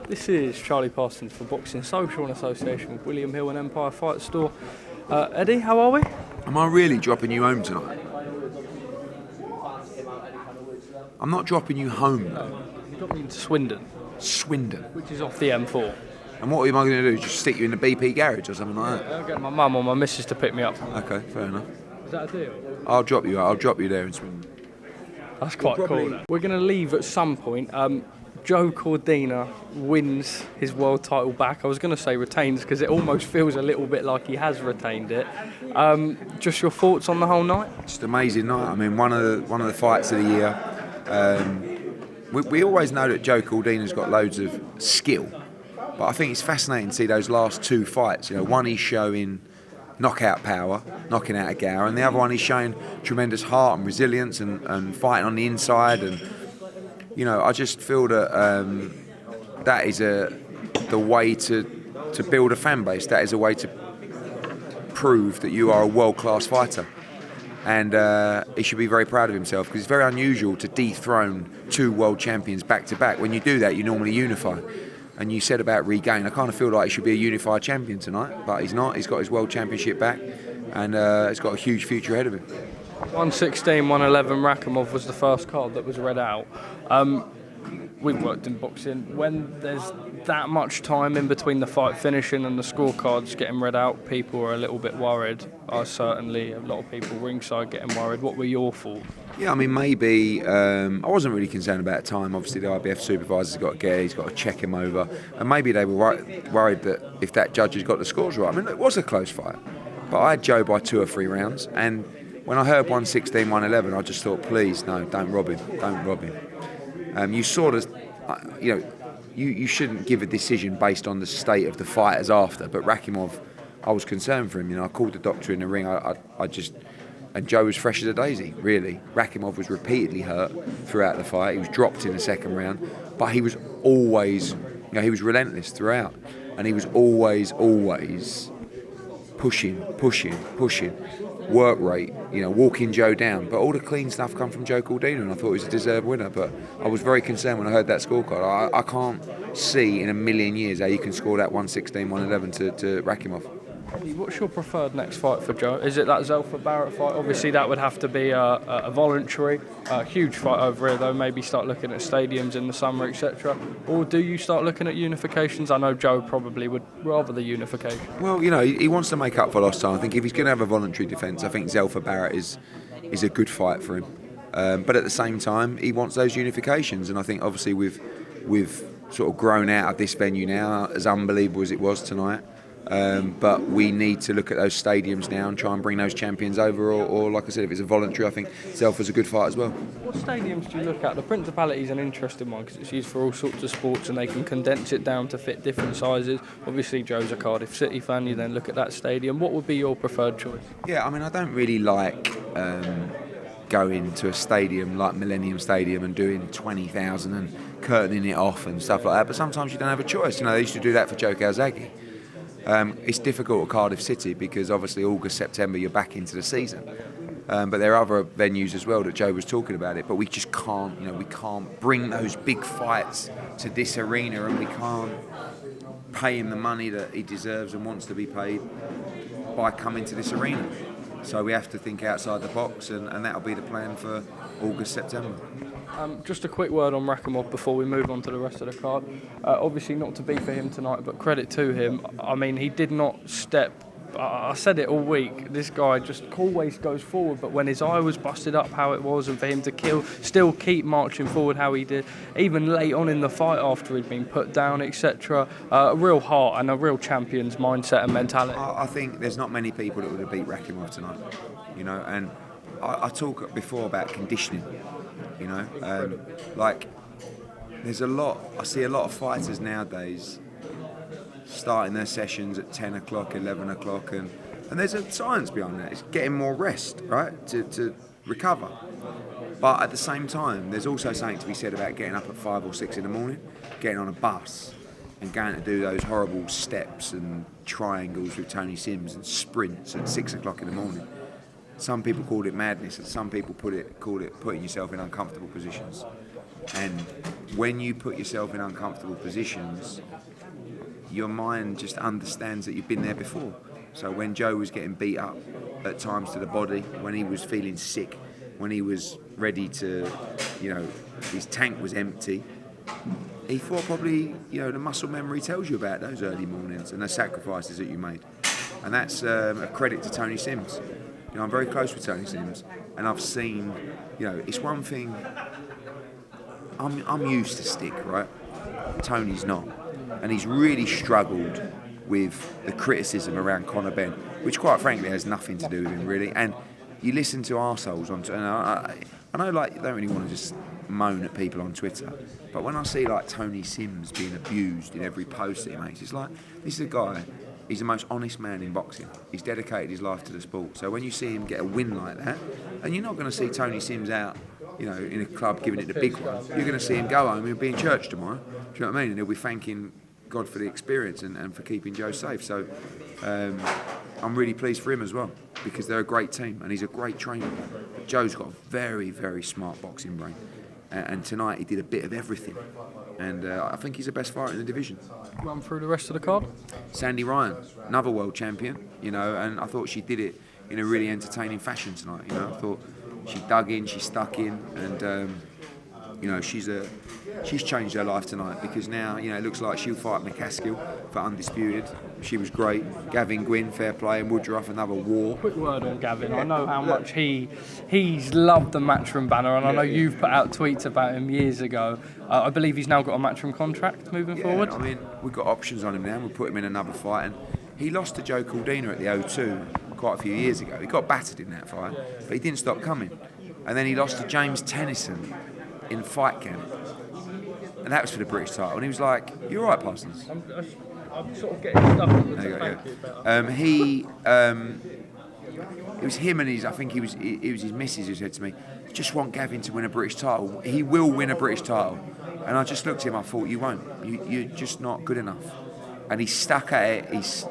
This is Charlie Parsons for Boxing Social in association with William Hill and Empire Fight Store. Eddie, how are we? Am I really dropping you home tonight? I'm not dropping you home though. You dropped me into Swindon. Swindon? Which is off the M4. And what am I going to do? Just stick you in the BP garage or something like that? I'll get my mum or my missus to pick me up. Okay, fair enough. Is that a deal? I'll drop you there in Swindon. That's quite cool. We're going to leave at some point. Joe Cordina wins his world title back. I was going to say retains because it almost feels a little bit like he has retained it. Just your thoughts on the whole night? Just an amazing night. I mean, one of the fights of the year. We always know that Joe Cordina's got loads of skill, but I think it's fascinating to see those last two fights. You know, one he's showing knockout power, knocking out a Gower, and the other one he's showing tremendous heart and resilience and fighting on the inside. And you know, I just feel that that is the way to build a fan base. That is a way to prove that you are a world-class fighter. And he should be very proud of himself because it's very unusual to dethrone two world champions back-to-back. When you do that, you normally unify. And you said about regain, I kind of feel like he should be a unified champion tonight, but he's not. He's got his world championship back, and he's got a huge future ahead of him. 116, 111 Rakhimov was the first card that was read out. We've worked in boxing. When there's that much time in between the fight finishing and the scorecards getting read out, people are a little bit worried. Certainly a lot of people ringside getting worried. What were your thoughts? Yeah, I mean, maybe I wasn't really concerned about time. Obviously, the IBF supervisor's got to get it, he's got to check him over. And maybe they were worried that if that judge has got the scores right. I mean, it was a close fight. But I had Joe by 2 or 3 rounds. And when I heard 116, 111, I just thought, please, no, don't rob him. Don't rob him. You sort of, you know, you shouldn't give a decision based on the state of the fighters after. But Rakhimov, I was concerned for him. You know, I called the doctor in the ring. I just... And Joe was fresh as a daisy, really. Rakhimov was repeatedly hurt throughout the fight. He was dropped in the second round. But he was always, you know, he was relentless throughout. And he was always pushing. Work rate, you know, walking Joe down. But all the clean stuff come from Joe Cordina, and I thought he was a deserved winner. But I was very concerned when I heard that scorecard. I can't see in a million years how you can score that 116, 111 to Rakhimov. What's your preferred next fight for Joe? Is it that Zelfa Barrett fight? Obviously, that would have to be a voluntary, huge fight over here, though. Maybe start looking at stadiums in the summer, etc. Or do you start looking at unifications? I know Joe probably would rather the unification. Well, you know, he wants to make up for lost time. I think if he's going to have a voluntary defence, I think Zelfa Barrett is a good fight for him. But at the same time, he wants those unifications, and I think obviously we've sort of grown out of this venue now, as unbelievable as it was tonight. But we need to look at those stadiums now and try and bring those champions over, or like I said, if it's a voluntary, I think Zelfa's a good fight as well. What stadiums do you look at? The Principality is an interesting one because it's used for all sorts of sports and they can condense it down to fit different sizes. Obviously, Joe's a Cardiff City fan, you then look at that stadium. What would be your preferred choice? Yeah, I mean, I don't really like going to a stadium like Millennium Stadium and doing 20,000 and curtaining it off and stuff like that, but sometimes you don't have a choice. You know, they used to do that for Joe Calzaghe. It's difficult at Cardiff City because obviously August, September you're back into the season. But there are other venues as well that Joe was talking about it. But we just can't, you know, we can't bring those big fights to this arena, and we can't pay him the money that he deserves and wants to be paid by coming to this arena. So we have to think outside the box, and that'll be the plan for August, September. Just a quick word on Rakhimov before we move on to the rest of the card. Obviously not to be for him tonight, but credit to him. I mean, he did not step. I said it all week. This guy just always goes forward, but when his eye was busted up how it was, and for him to still keep marching forward how he did, even late on in the fight after he'd been put down, etc. A real heart and a real champion's mindset and mentality. I think there's not many people that would have beat Rakhimov tonight, you know, and I talked before about conditioning. You know, like there's I see a lot of fighters nowadays starting their sessions at 10 o'clock, 11 o'clock, and there's a science behind that. It's getting more rest, right, to recover. But at the same time, there's also something to be said about getting up at 5 or 6 in the morning, getting on a bus and going to do those horrible steps and triangles with Tony Sims and sprints at 6 o'clock in the morning. Some people call it madness, and some people call it putting yourself in uncomfortable positions. And when you put yourself in uncomfortable positions, your mind just understands that you've been there before. So when Joe was getting beat up at times to the body, when he was feeling sick, when he was ready to, his tank was empty, he thought probably, the muscle memory tells you about those early mornings and the sacrifices that you made. And that's a credit to Tony Sims. I'm very close with Tony Sims, and I've seen, it's one thing, I'm used to stick, right? Tony's not. And he's really struggled with the criticism around Conor Benn, which quite frankly has nothing to do with him really. And you listen to arseholes on Twitter, and I know like you don't really want to just moan at people on Twitter, but when I see like Tony Sims being abused in every post that he makes, it's like, this is a guy, he's the most honest man in boxing. He's dedicated his life to the sport. So when you see him get a win like that, and you're not going to see Tony Sims out, in a club giving it the big one, you're going to see him go home, he'll be in church tomorrow, do you know what I mean? And he'll be thanking God for the experience and for keeping Joe safe. So I'm really pleased for him as well, because they're a great team and he's a great trainer. But Joe's got a very, very smart boxing brain. And tonight he did a bit of everything. And I think he's the best fighter in the division. Run through the rest of the card. Sandy Ryan, another world champion, and I thought she did it in a really entertaining fashion tonight. I thought she dug in, she stuck in, and she's changed her life tonight, because now it looks like she'll fight McCaskill for undisputed. She was great. Gavin Gwynne, fair play, and Woodruff, another war. Quick word on Gavin. I know how much he's loved the Matchroom banner, and I know you've put out tweets about him years ago. I believe he's now got a Matchroom contract moving forward. I mean, we've got options on him now. We'll put him in another fight, and he lost to Joe Cordina at the O2 quite a few years ago. He got battered in that fight, but he didn't stop coming. And then he lost to James Tennyson in fight camp, and that was for the British title. And he was like, "You all right, Parsons?" I'm sort of getting stuck on It was him and I think it was his missus who said to me, "Just want Gavin to win a British title. He will win a British title." And I just looked at him. I thought, "You won't. You're just not good enough." And he's stuck at it.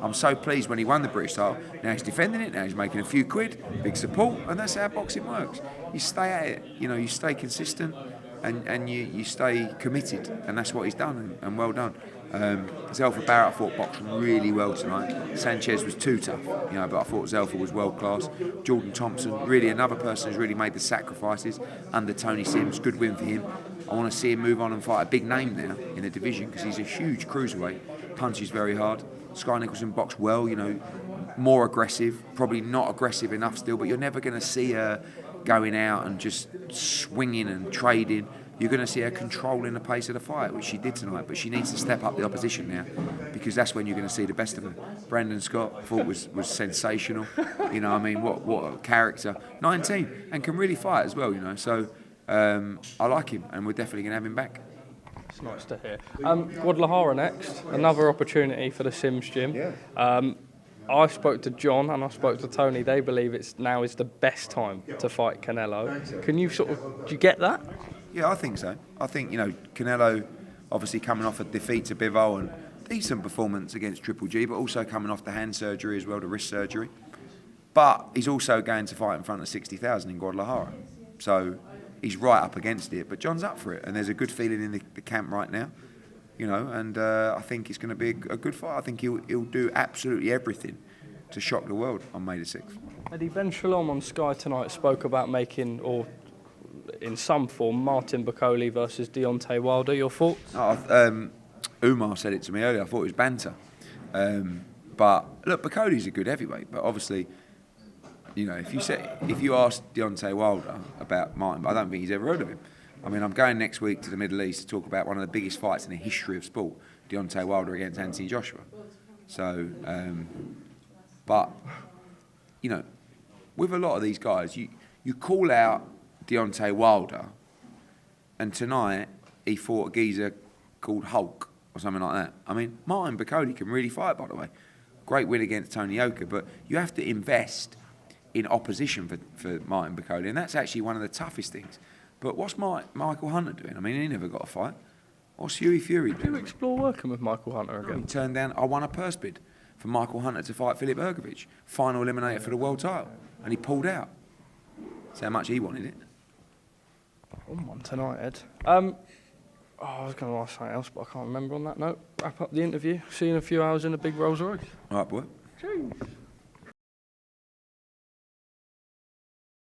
I'm so pleased when he won the British title. Now he's defending it. Now he's making a few quid, big support, and that's how boxing works. You stay at it. You stay consistent, and you stay committed, and that's what he's done. And well done. Zelfa Barrett, I thought, boxed really well tonight. Sanchez was too tough, but I thought Zelfa was world class. Jordan Thompson, really another person who's really made the sacrifices under Tony Sims. Good win for him. I want to see him move on and fight a big name now in the division, because he's a huge cruiserweight. Punches very hard. Sky Nicholson boxed well, more aggressive. Probably not aggressive enough still, but you're never going to see her going out and just swinging and trading. You're going to see her controlling the pace of the fight, which she did tonight, but she needs to step up the opposition now, because that's when you're going to see the best of her. Brandon Scott, I thought was sensational. What a character. 19, and can really fight as well, So I like him, and we're definitely going to have him back. It's nice to hear. Guadalajara next, another opportunity for the Sims gym. Yeah. I spoke to John and I spoke to Tony. They believe now is the best time to fight Canelo. Can you do you get that? Yeah, I think so. I think, Canelo obviously coming off a defeat to Bivol and decent performance against Triple G, but also coming off the hand surgery as well, the wrist surgery. But he's also going to fight in front of 60,000 in Guadalajara. So he's right up against it, but John's up for it. And there's a good feeling in the camp right now, and I think it's going to be a good fight. I think he'll do absolutely everything to shock the world on May the 6th. Eddie, Ben Shalom on Sky tonight spoke about making, or in some form, Martin Bakole versus Deontay Wilder. Your thoughts? Umar said it to me earlier. I thought it was banter. But look, Bakole's a good heavyweight. But obviously, if you ask Deontay Wilder about Martin, I don't think he's ever heard of him. I mean, I'm going next week to the Middle East to talk about one of the biggest fights in the history of sport, Deontay Wilder against Anthony Joshua. So, but with a lot of these guys, you call out Deontay Wilder, and tonight he fought a geezer called Hulk or something like that. I mean, Martin Bakole can really fight, by the way. Great win against Tony Yoka, but you have to invest in opposition for Martin Bakole, and that's actually one of the toughest things. But what's Michael Hunter doing? I mean, he never got a fight. What's Hughie Fury doing? Do you explore working with Michael Hunter again? He turned down, I won a purse bid for Michael Hunter to fight Filip Ergovic, final eliminator for the world title, and he pulled out. That's how much he wanted it. on one tonight, Ed. I was going to ask something else, but I can't remember on that note. Wrap up the interview. See you in a few hours in the big Rolls Royce. All right, boy. Cheers.